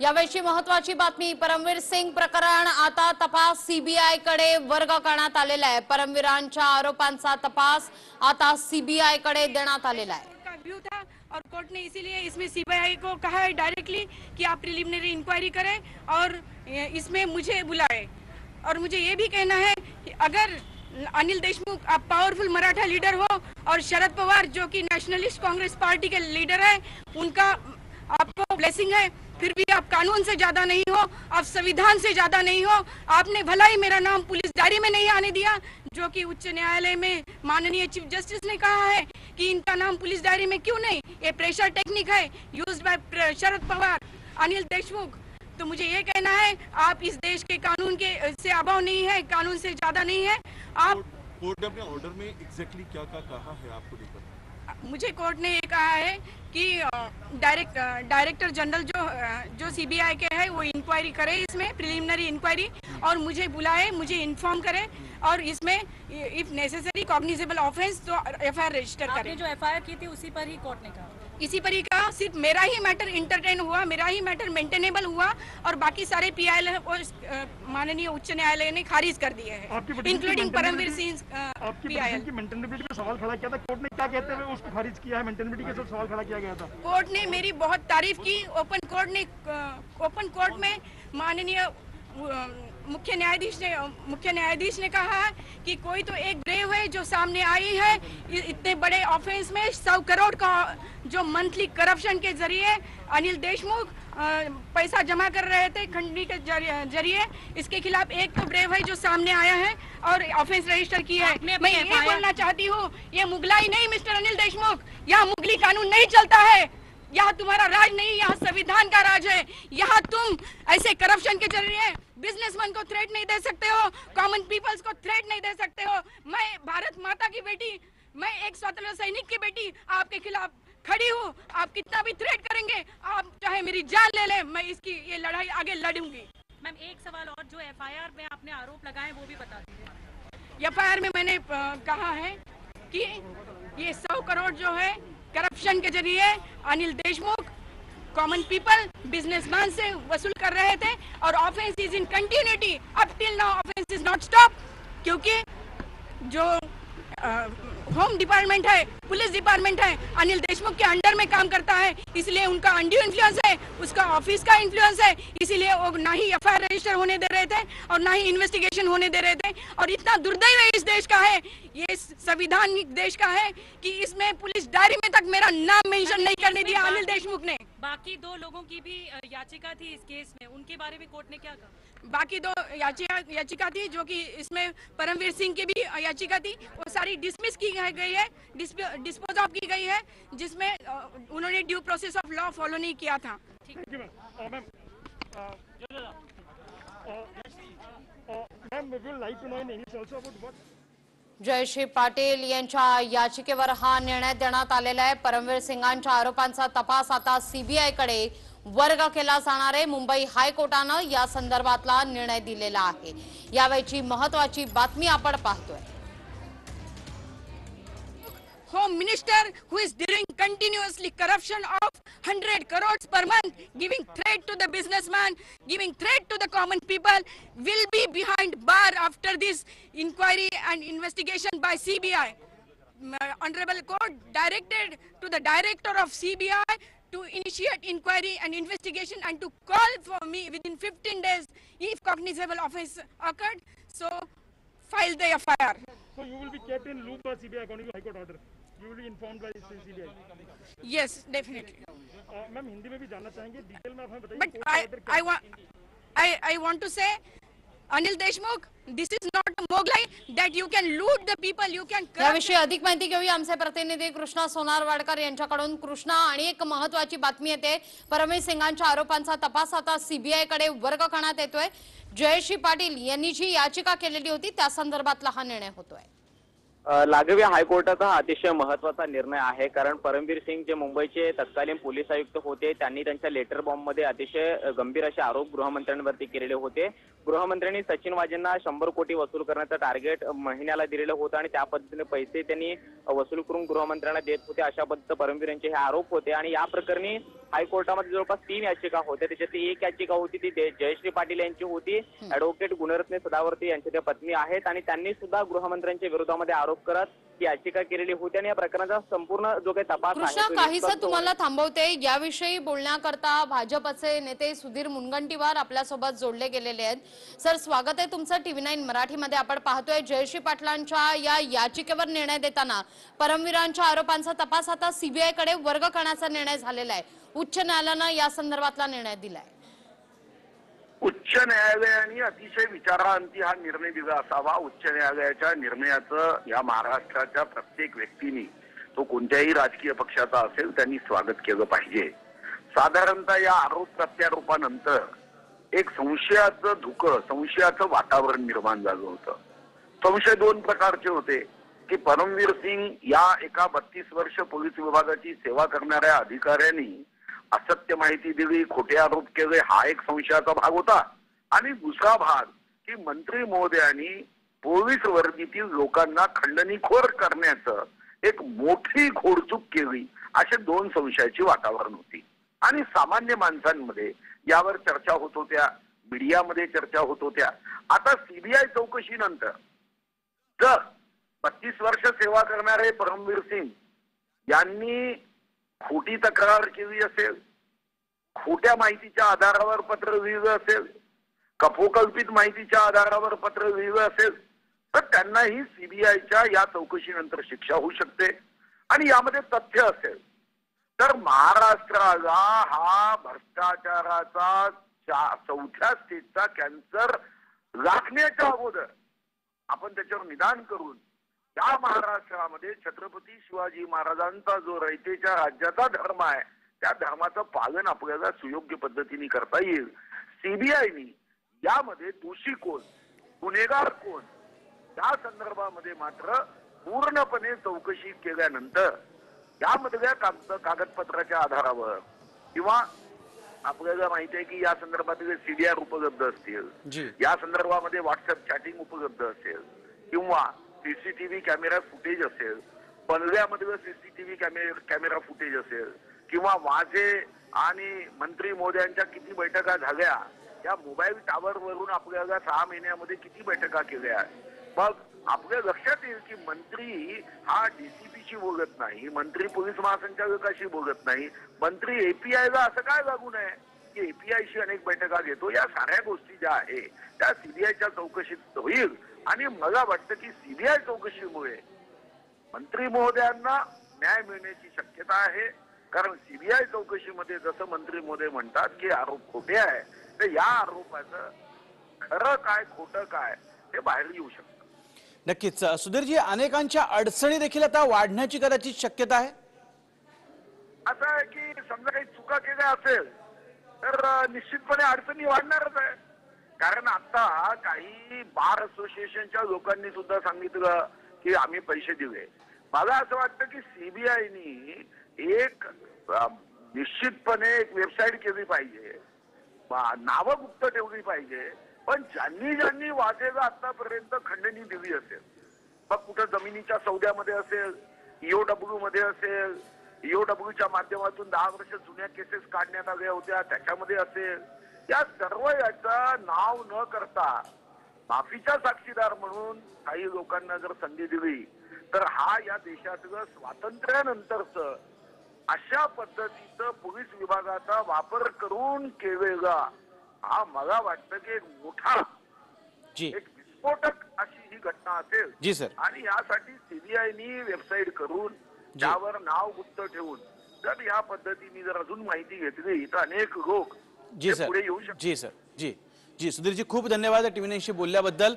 यावेळी महत्वाची बातमी, परमवीर सिंग प्रकरण आता तपास सीबीआय कडे वर्ग करण्यात आलेला आहे। परमवीरांच्या आरोपांचा तपास आता सीबीआय कडे देण्यात आलेला आहे। का व्यू था और कोर्ट ने इसीलिए इसमें सीबीआई को कहा है डायरेक्टली कि आप प्रिलिमिनरी इंक्वायरी करें और इसमें मुझे बुलाए। और मुझे ये भी कहना है कि अगर अनिल देशमुख आप पावरफुल मराठा लीडर हो और शरद पवार जो कि नेशनलिस्ट कांग्रेस पार्टी के लीडर है, उनका आपको ब्लेसिंग है, फिर भी आप कानून से ज्यादा नहीं हो, आप संविधान से ज्यादा नहीं हो। आपने भला ही मेरा नाम पुलिस डायरी में नहीं आने दिया, जो कि उच्च न्यायालय में माननीय चीफ जस्टिस ने कहा है कि इनका नाम पुलिस डायरी में क्यों नहीं। ये प्रेशर टेक्निक है यूज्ड बाय शरद पवार, अनिल देशमुख। तो मुझे ये कहना है, आप इस देश के कानून के से अभाव नहीं है, कानून से ज्यादा नहीं है। आप कोर्ट ने अपने ऑर्डर में एग्जैक्टली क्या कहा है आपको लेकर? मुझे कोर्ट ने ये कहा है कि डायरेक्टर जनरल जो सीबीआई के है वो इंक्वायरी करे, इसमें प्रिलिमिनरी इंक्वायरी, और मुझे बुलाए, मुझे इन्फॉर्म करे, और इसमें इफ नेसेसरी कॉग्निजेबल ऑफेंस तो एफआईआर रजिस्टर करे। जो एफआईआर की थी उसी पर ही कोर्ट ने कहा, इसी पर ही कहा। सिर्फ मेरा ही मैटर इंटरटेन हुआ, मेरा ही मैटर मेंटेनेबल हुआ, और बाकी सारे पीआईएल माननीय उच्च न्यायालय ने खारिज कर दिए हैं, इंक्लूडिंग परमवीर सिंह पीआईएल की मेंटेनेबिलिटी पे सवाल खड़ा किया था कोर्ट ने, क्या कहते हुए उसको खारिज किया है? मेंटेनेबिलिटी के साथ सवाल खड़ा किया गया था। कोर्ट ने मेरी बहुत तारीफ की। ओपन कोर्ट में माननीय मुख्य न्यायाधीश ने कहा कि कोई तो एक ब्रेव है जो सामने आई है इतने बड़े ऑफेंस में। 100 करोड़ का जो मंथली करप्शन के जरिए अनिल देशमुख पैसा जमा कर रहे थे खंडनी के जरिए, इसके खिलाफ एक तो ब्रेव है जो सामने आया है और ऑफेंस रजिस्टर किया है। मैं ये बोलना चाहती हूँ, ये मुगलाई नहीं मिस्टर अनिल देशमुख, यहाँ मुगली कानून नहीं चलता है, यहाँ तुम्हारा राज नहीं, यहाँ संविधान का राज है। यहाँ तुम ऐसे करप्शन के जरिए बिजनेसमैन को थ्रेट नहीं दे सकते हो, कॉमन पीपल्स को थ्रेट नहीं दे सकते हो। मैं भारत माता की बेटी, मैं एक स्वतंत्र सैनिक की बेटी आपके खिलाफ खड़ी हूँ। आप कितना भी थ्रेट करेंगे, आप चाहे मेरी जान ले लें, मैं इसकी ये लड़ाई आगे लड़ूंगी। मैम एक सवाल और, जो एफआईआर में आपने आरोप लगाए वो भी बता दीजिए। एफआईआर में मैंने कहा है कि ये 100 करोड़ जो है करप्शन के जरिए Anil Deshmukh common people businessman से वसूल कर रहे थे, और offence is in continuity up till now, offence is not stop, क्योंकि जो होम डिपार्टमेंट है, पुलिस डिपार्टमेंट है, अनिल देशमुख के अंडर में काम करता है, इसलिए उनका अंड्यू इन्फ्लुएंस है, उसका ऑफिस का इन्फ्लुएंस है, इसीलिए वो ना ही एफआईआर रजिस्टर होने दे रहे थे और ना ही इन्वेस्टिगेशन होने दे रहे थे। और इतना दुर्दैव है इस देश का है, ये संविधानिक देश का है, कि इसमें पुलिस डायरी में तक मेरा नाम मेंशन नहीं करने दिया अनिल देशमुख ने। बाकी 2 लोगों की भी याचिका थी इस केस में, उनके बारे में कोर्ट ने क्या कहा? बाकी 2 याचिका थी, जो कि इसमें परमवीर सिंह की भी याचिका थी, वो सारी डिसमिस की गई है, डिस्पोज ऑफ की गई है, जिसमें उन्होंने due process of law follow नहीं किया था। जयश्री पाटील यांच्या याचिकेवर हा निर्णय देण्यात आलेला आहे। परमवीर सिंगांच्या आरोपांचा तपास आता सीबीआय कडे वर्ग केला जाणार आहे। मुंबई हायकोर्टाने या संदर्भातला निर्णय दिलेला आहे। यावेळी महत्वाची बातमी आपण पाहतोय। Home Minister who is doing continuously corruption of 100 crores per month, giving threat to the businessman, giving threat to the common people, will be behind bar after this inquiry and investigation by CBI. Honorable Court directed to the director of CBI to initiate inquiry and investigation and to call for me within 15 days if cognizable offense occurred. So file the FIR. So you will be kept in loop by CBI according to High Court order. You will be informed by CBI. Yes, definitely. Ma'am Hindi में भी जानना चाहेंगे, detail में आप हमें बताइए। But I want to say, Anil Deshmukh, this is not a Moglai that you can loot the people, you can. याविषयी अधिक माहिती घेऊया आमचे प्रतिनिधी कृष्णा सोनारवाडकर यांच्याकडून। कृष्णा, आणि एक महत्वाची बातमी येते, परमवीर सिंगांच्या आरोपांचा तपास आता सीबीआय कडे वर्ग करण्यात येतोय। जयश्री पाटील यांनी जी याचिका केलेली होती त्या संदर्भातला हा निर्णय होतोय। लागवी हायकोर्टाचा अतिशय महत्त्वाचा निर्णय आहे, कारण परमवीर सिंग जे मुंबईचे तत्कालीन पोलीस आयुक्त होते, त्यांनी त्यांच्या लेटर बॉम्ब मध्ये अतिशय गंभीर असे आरोप गृहमंत्र्यांवरती केलेले होते। गृहमंत्र्यांनी सचिन वाजेंना 100 कोटी वसूल करण्याचं टार्गेट महिन्याला दिलेलं होतं आणि त्या पद्धतीने पैसे त्यांनी वसूल करून गृहमंत्र्यांना देत होते, अशा पद्धतीने परमवीर यांचे हे आरोप होते। आणि या प्रकरणी हायकोर्टामध्ये जवळपास 3 याचिका होत्या. त्याच्यातली एक याचिका होती ती जयश्री पाटील यांची होती. ॲडव्होकेट गुणरत्ने सदावर्ते यांच्या त्या पत्नी आहेत आणि त्यांनी सुद्धा गृहमंत्र्यांच्या विरोधामध्ये आरोप करत ही याचिका केलेली होती आणि या प्रकरणाचा संपूर्ण जो काही तपास कृष्णा, आहे काहीसं तुम्हाला थांबवते. याविषयी बोलण्याकरता भाजपचे नेते सुधीर मुनगंटीवार आपल्यासोबत जोडले गेलेले आहेत. सर, स्वागत आहे तुमचं TV9 मराठीमध्ये. आपण पाहतोय जयश्री पाटलांच्या या याचिकेवर निर्णय देताना परमवीरांच्या आरोपांचा तपास आता CBI कडे वर्ग करण्याचा निर्णय झालेला आहे. उच्च न्यायालयानं या संदर्भातला निर्णय दिलाय. उच्च न्यायालयाने अतिशय विचारांती हा निर्णय दिला असावा. उच्च न्यायालयाच्या निर्णयाचं या महाराष्ट्राच्या प्रत्येक व्यक्तीने, तो कोणत्याही राजकीय पक्षाचा असेल, त्यांनी स्वागत केलं पाहिजे. साधारणतः या आरोप प्रत्यारोपानंतर एक संशयाचं धुकं, संशयाचं वातावरण निर्माण झालं होतं. संशय 2 प्रकारचे होते की परमवीर सिंग या एका 32 वर्ष पोलीस विभागाची सेवा करणाऱ्या अधिकाऱ्यांनी असत्य माहिती दिली, खोटे आरोप केले, हा एक संशयाचा भाग होता. आणि दुसरा भाग की मंत्री महोदयांनी पोलीस वर्दीतील लोकांना खंडणीखोर करण्याचं एक मोठी घोडचूक केली, असे 2 संशयाची वातावरण होती. आणि सामान्य माणसांमध्ये यावर चर्चा होत होत्या, मीडियामध्ये चर्चा होत होत्या. आता CBI चौकशीनंतर जर 32 वर्ष सेवा करणारे परमवीर सिंग यांनी खोटी तक्रार केली असेल, खोट्या माहितीच्या आधारावर पत्र लिहिलं असेल, कपोकल्पित माहितीच्या आधारावर पत्र लिहिलं असेल, तर त्यांनाही CBIच्या या चौकशीनंतर शिक्षा होऊ शकते. आणि यामध्ये तथ्य असेल तर महाराष्ट्राला हा भ्रष्टाचाराचा 4थ्या स्टेजचा कॅन्सर लागण्याच्या अगोदर आपण त्याच्यावर निदान करून या महाराष्ट्रामध्ये छत्रपती शिवाजी महाराजांचा जो रयतेच्या राज्याचा धर्म आहे, त्या धर्माचं पालन आपल्याला सुयोग्य पद्धतीने करता येईल. CBIने यामध्ये दोषी कोण, गुन्हेगार कोण, या संदर्भामध्ये मात्र पूर्णपणे चौकशी केल्यानंतर यामधल्या कागदपत्राच्या आधारावर किंवा आपल्याला माहिती आहे की या संदर्भातील CDR उपलब्ध असतील, या संदर्भामध्ये व्हॉट्सअप चॅटिंग उपलब्ध असेल किंवा CCTV कॅमेरा फुटेज असेल, बंगल्यामधलं CCTV कॅमेरा फुटेज असेल किंवा माझे आणि मंत्री महोदयांच्या किती बैठका झाल्या, त्या मोबाईल टावर वरून आपल्याला 6 महिन्यामध्ये किती बैठका केल्या, मग आपल्या लक्षात येईल की मंत्री हा DCPशी बोलत नाही, मंत्री पोलीस महासंचालकाशी बोलत नाही, मंत्री APIला असं काय लागू नये की APIशी अनेक बैठका घेतो. या साऱ्या गोष्टी ज्या आहे त्या CBIच्या चौकशीत होईल. आणि मला वाटतं की CBI चौकशीमुळे मंत्री महोदयांना न्याय मिळण्याची शक्यता आहे. कारण CBI चौकशीमध्ये जसं मंत्री महोदय म्हणतात की आरोप खोटे आहे, तर या आरोपाचं खरं काय खोटं काय हे बाहेर येऊ शकतं. नक्कीच सुधीरजी, अनेकांच्या अडचणी देखील आता वाढण्याची कदाचित शक्यता आहे. असं आहे की समजा काही चुका केल्या असेल तर निश्चितपणे अडचणी वाढणारच आहे. कारण आता काही बार असोसिएशनच्या लोकांनी सुद्धा सांगितलं की आम्ही पैसे दिले. मला असं वाटतं की CBIनी एक निश्चितपणे एक वेबसाईट केली पाहिजे, नावं गुप्त ठेवली पाहिजे, पण ज्यांनी वाजेला आतापर्यंत खंडणी दिली असेल, मग कुठं जमिनीच्या सौद्यामध्ये असेल, EOW मध्ये असेल, EOWच्या माध्यमातून 10 वर्ष जुन्या केसेस काढण्यात आल्या होत्या त्याच्यामध्ये असेल, या सर्व याचं नाव न करता माफीचा साक्षीदार म्हणून काही लोकांना जर संधी दिली तर हा या देशातलं स्वातंत्र्यानंतरच अशा पद्धतीचं पोलीस विभागाचा वापर करून केलेला हा मला वाटतं की एक मोठा एक विस्फोटक अशी ही घटना असेल. जी सर. आणि यासाठी CBIनी वेबसाईट करून त्यावर नाव गुप्त ठेवून जर या पद्धतीने जर अजून माहिती घेतली तर अनेक लोक पुढे येऊ शकतात. जी सर. जी सुधीरजी, खूप धन्यवाद TV9शी बोलल्याबद्दल.